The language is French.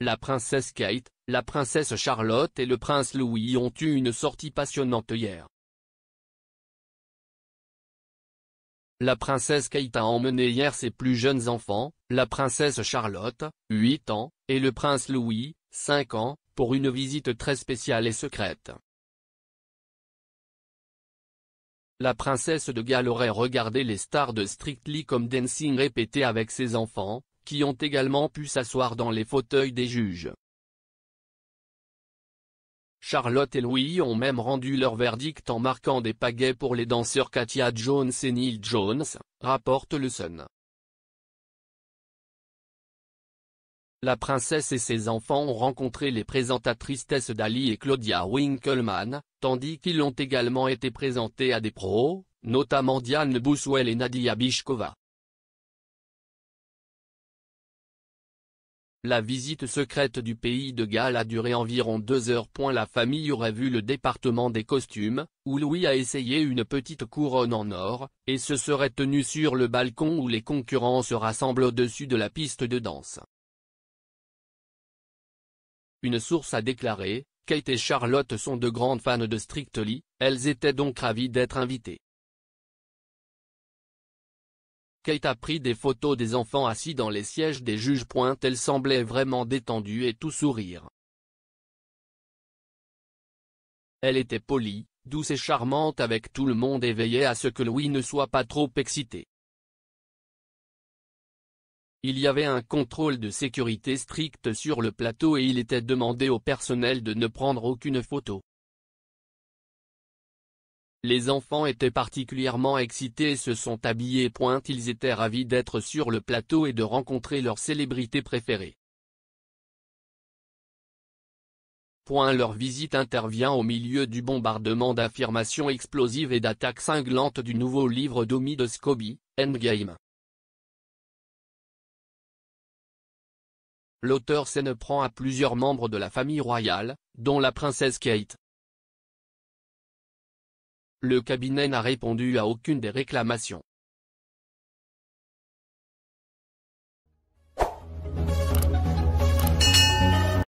La princesse Kate, la princesse Charlotte et le prince Louis ont eu une sortie passionnante hier. La princesse Kate a emmené hier ses plus jeunes enfants, la princesse Charlotte, 8 ans, et le prince Louis, 5 ans, pour une visite très spéciale et secrète. La princesse de Galles aurait regardé les stars de Strictly Come Dancing répéter avec ses enfants, qui ont également pu s'asseoir dans les fauteuils des juges. Charlotte et Louis ont même rendu leur verdict en marquant des pagaies pour les danseurs Katia Jones et Neil Jones, rapporte le Sun. La princesse et ses enfants ont rencontré les présentatrices Tess Daly et Claudia Winkleman, tandis qu'ils ont également été présentés à des pros, notamment Diane Boswell et Nadia Bichkova. La visite secrète du pays de Galles a duré environ 2 heures. La famille aurait vu le département des costumes, où Louis a essayé une petite couronne en or, et se serait tenu sur le balcon où les concurrents se rassemblent au-dessus de la piste de danse. Une source a déclaré, Kate et Charlotte sont de grandes fans de Strictly, elles étaient donc ravies d'être invitées. Kate a pris des photos des enfants assis dans les sièges des juges. Elle semblait vraiment détendue et tout sourire. Elle était polie, douce et charmante avec tout le monde et veillait à ce que Louis ne soit pas trop excité. Il y avait un contrôle de sécurité strict sur le plateau et il était demandé au personnel de ne prendre aucune photo. Les enfants étaient particulièrement excités et se sont habillés. Ils étaient ravis d'être sur le plateau et de rencontrer leur célébrité préférée. Leur visite intervient au milieu du bombardement d'affirmations explosives et d'attaques cinglantes du nouveau livre d'Omi de Scobie, Endgame. L'auteur s'en prend à plusieurs membres de la famille royale, dont la princesse Kate. Le cabinet n'a répondu à aucune des réclamations.